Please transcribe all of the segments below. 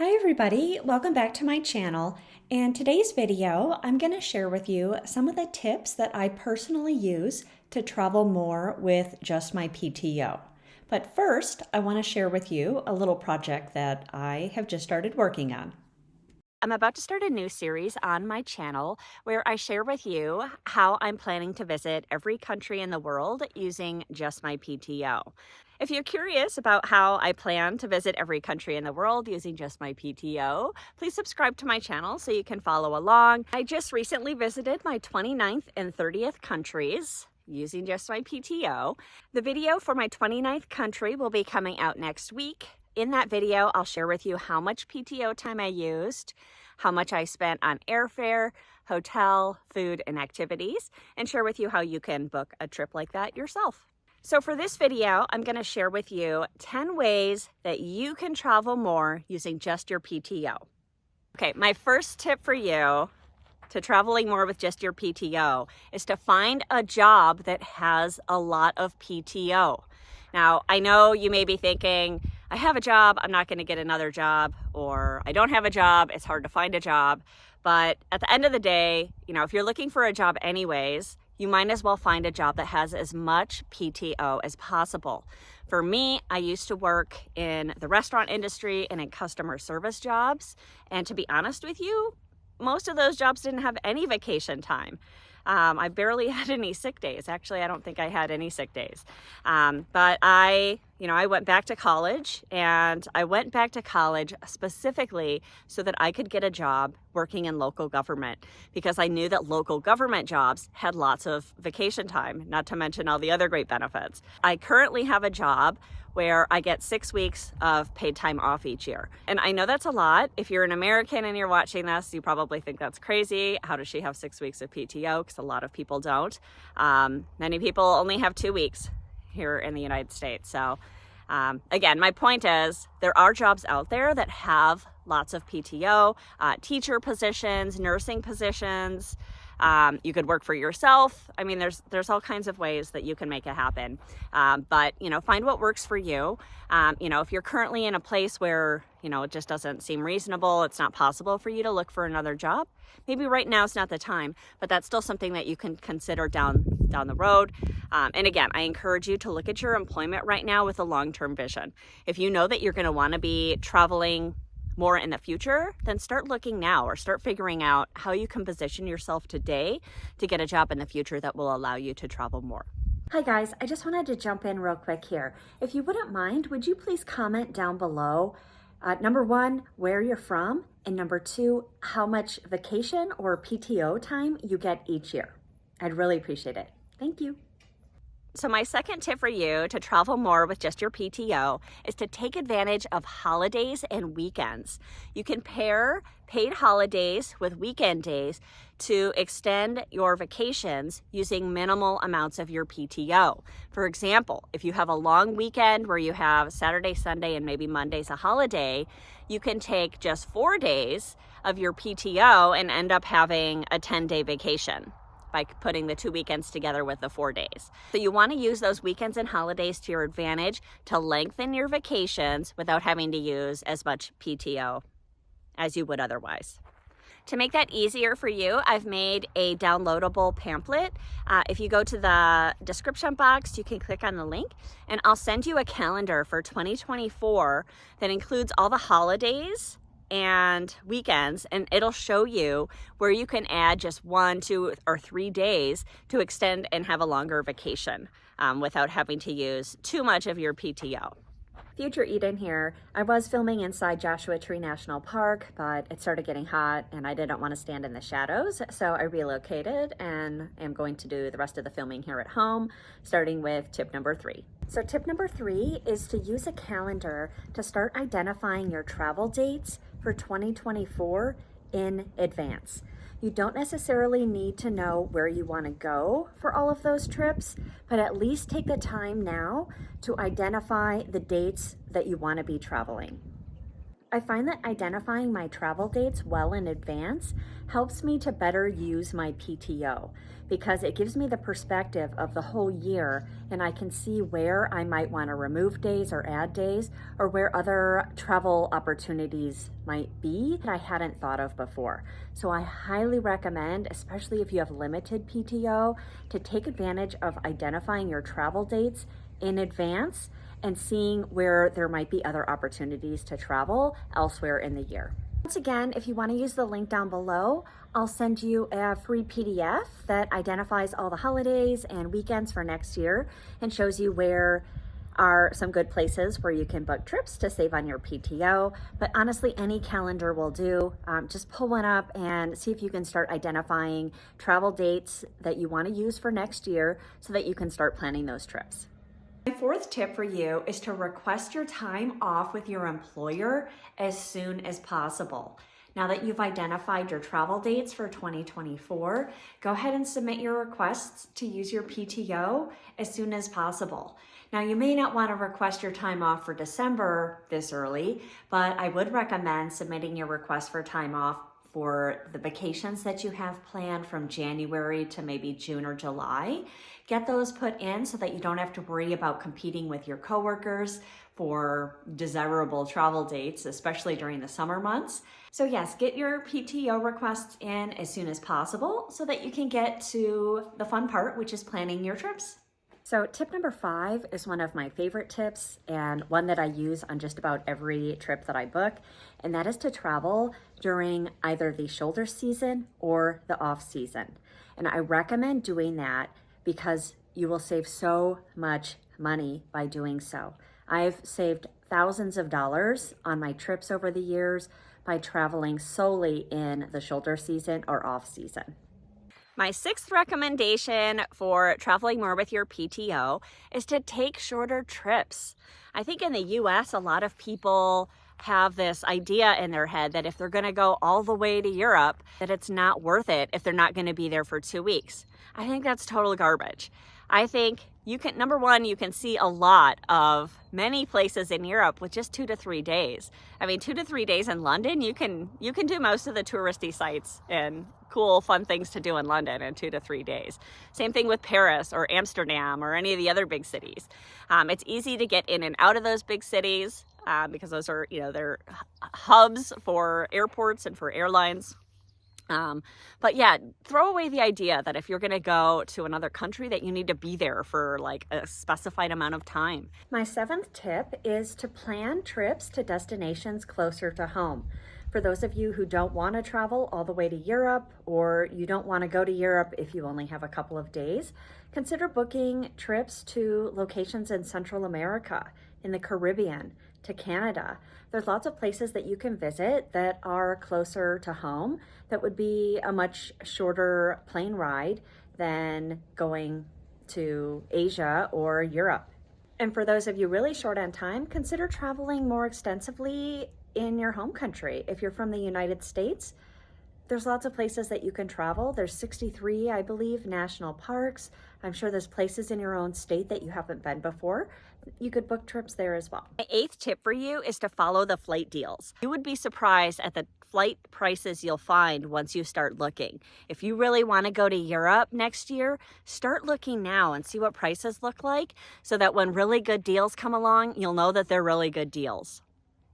Hi everybody, welcome back to my channel. In today's video, I'm going to share with you some of the tips that I personally use to travel more with just my PTO. But first, I want to share with you a little project that I have just started working on. I'm about to start a new series on my channel where I share with you how I'm planning to visit every country in the world using just my PTO. If you're curious about how I plan to visit every country in the world using just my PTO, please subscribe to my channel so you can follow along. I just recently visited my 29th and 30th countries using just my PTO. The video for my 29th country will be coming out next week. In that video, I'll share with you how much PTO time I used, how much I spent on airfare, hotel, food, and activities, and share with you how you can book a trip like that yourself. So for this video, I'm going to share with you 10 ways that you can travel more using just your PTO. Okay, my first tip for you to traveling more with just your PTO is to find a job that has a lot of PTO. Now, I know you may be thinking, I have a job, I'm not going to get another job, or I don't have a job, it's hard to find a job. But at the end of the day, if you're looking for a job anyways, you might as well find a job that has as much PTO as possible. For me, I used to work in the restaurant industry and in customer service jobs. And to be honest with you, most of those jobs didn't have any vacation time. I barely had any sick days. Actually, I don't think I had any sick days. But I went back to college, and I went back to college specifically so that I could get a job working in local government, because I knew that local government jobs had lots of vacation time, not to mention all the other great benefits. I currently have a job where I get 6 weeks of paid time off each year. And I know that's a lot. If you're an American and you're watching this, you probably think that's crazy. How does she have 6 weeks of PTO? Because a lot of people don't. Many people only have 2 weeks here in the United States. So again, my point is there are jobs out there that have lots of PTO, teacher positions, nursing positions. You could work for yourself. I mean, there's all kinds of ways that you can make it happen. But find what works for you. If you're currently in a place where, it just doesn't seem reasonable, it's not possible for you to look for another job, maybe right now is not the time, but that's still something that you can consider down the road. And again, I encourage you to look at your employment right now with a long-term vision. If you know that you're going to want to be traveling more in the future, then start looking now, or start figuring out how you can position yourself today to get a job in the future that will allow you to travel more. Hi guys, I just wanted to jump in real quick here. If you wouldn't mind, would you please comment down below, number one, where you're from, and number two, how much vacation or PTO time you get each year. I'd really appreciate it. Thank you. So my second tip for you to travel more with just your PTO is to take advantage of holidays and weekends. You can pair paid holidays with weekend days to extend your vacations using minimal amounts of your PTO. For example, if you have a long weekend where you have Saturday, Sunday, and maybe Monday's a holiday, you can take just 4 days of your PTO and end up having a 10-day vacation by putting the 2 weekends together with the 4 days. So you want to use those weekends and holidays to your advantage to lengthen your vacations without having to use as much PTO as you would otherwise. To make that easier for you, I've made a downloadable pamphlet. If you go to the description box, you can click on the link, and I'll send you a calendar for 2024 that includes all the holidays and weekends, and it'll show you where you can add just 1, 2, or 3 days to extend and have a longer vacation without having to use too much of your PTO. Future Eden here. I was filming inside Joshua Tree National Park, but it started getting hot and I didn't want to stand in the shadows, so I relocated and am going to do the rest of the filming here at home, starting with tip number 3. So tip number 3 is to use a calendar to start identifying your travel dates for 2024 in advance. You don't necessarily need to know where you want to go for all of those trips, but at least take the time now to identify the dates that you want to be traveling. I find that identifying my travel dates well in advance helps me to better use my PTO because it gives me the perspective of the whole year, and I can see where I might want to remove days or add days, or where other travel opportunities might be that I hadn't thought of before. So I highly recommend, especially if you have limited PTO, to take advantage of identifying your travel dates in advance and seeing where there might be other opportunities to travel elsewhere in the year. Once again, if you want to use the link down below, I'll send you a free PDF that identifies all the holidays and weekends for next year and shows you where are some good places where you can book trips to save on your PTO. But honestly, any calendar will do. Just pull one up and see if you can start identifying travel dates that you want to use for next year so that you can start planning those trips. My fourth tip for you is to request your time off with your employer as soon as possible. Now that you've identified your travel dates for 2024, go ahead and submit your requests to use your PTO as soon as possible. Now, you may not want to request your time off for December this early, but I would recommend submitting your request for time off for the vacations that you have planned from January to maybe June or July. Get those put in so that you don't have to worry about competing with your coworkers for desirable travel dates, especially during the summer months. So yes, get your PTO requests in as soon as possible so that you can get to the fun part, which is planning your trips. So tip number 5 is one of my favorite tips and one that I use on just about every trip that I book, and that is to travel during either the shoulder season or the off season. And I recommend doing that because you will save so much money by doing so. I've saved thousands of dollars on my trips over the years by traveling solely in the shoulder season or off season. My sixth recommendation for traveling more with your PTO is to take shorter trips. I think in the US, a lot of people have this idea in their head that if they're going to go all the way to Europe, that it's not worth it if they're not going to be there for 2 weeks. I think that's total garbage. I think you can, number one, you can see a lot of many places in Europe with just 2 to 3 days. I mean, 2 to 3 days in London, you can do most of the touristy sites and cool, fun things to do in London in 2 to 3 days. Same thing with Paris or Amsterdam or any of the other big cities. It's easy to get in and out of those big cities because those are, they're hubs for airports and for airlines. But yeah, throw away the idea that if you're going to go to another country that you need to be there for like a specified amount of time. My 7th tip is to plan trips to destinations closer to home. For those of you who don't want to travel all the way to Europe, or you don't want to go to Europe if you only have a couple of days, consider booking trips to locations in Central America, in the Caribbean, to Canada. There's lots of places that you can visit that are closer to home that would be a much shorter plane ride than going to Asia or Europe. And for those of you really short on time, consider traveling more extensively in your home country. If you're from the United States, there's lots of places that you can travel. There's 63, I believe, national parks. I'm sure there's places in your own state that you haven't been before. You could book trips there as well. My 8th tip for you is to follow the flight deals. You would be surprised at the flight prices you'll find once you start looking. If you really want to go to Europe next year, start looking now and see what prices look like so that when really good deals come along, you'll know that they're really good deals.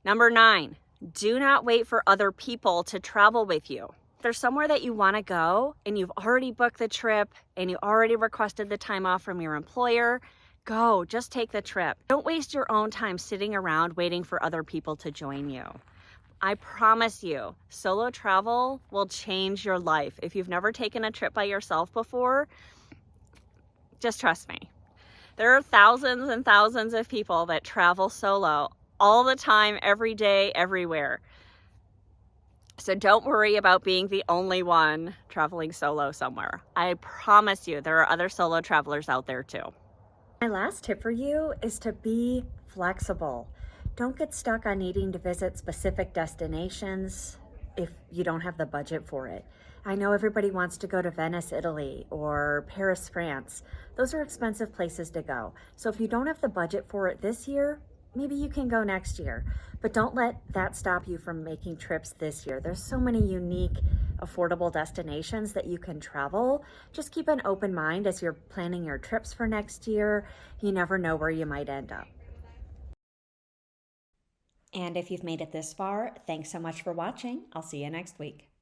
Number 9, do not wait for other people to travel with you. If there's somewhere that you want to go and you've already booked the trip and you already requested the time off from your employer, go, just take the trip. Don't waste your own time sitting around waiting for other people to join you. I promise you, solo travel will change your life. If you've never taken a trip by yourself before, just trust me. There are thousands and thousands of people that travel solo all the time, every day, everywhere. So don't worry about being the only one traveling solo somewhere. I promise you, there are other solo travelers out there too. My last tip for you is to be flexible. Don't get stuck on needing to visit specific destinations if you don't have the budget for it. I know everybody wants to go to Venice, Italy, or Paris, France. Those are expensive places to go. So if you don't have the budget for it this year, maybe you can go next year. but don't let that stop you from making trips this year. There's so many unique, affordable destinations that you can travel. Just keep an open mind as you're planning your trips for next year. You never know where you might end up. And if you've made it this far, thanks so much for watching. I'll see you next week.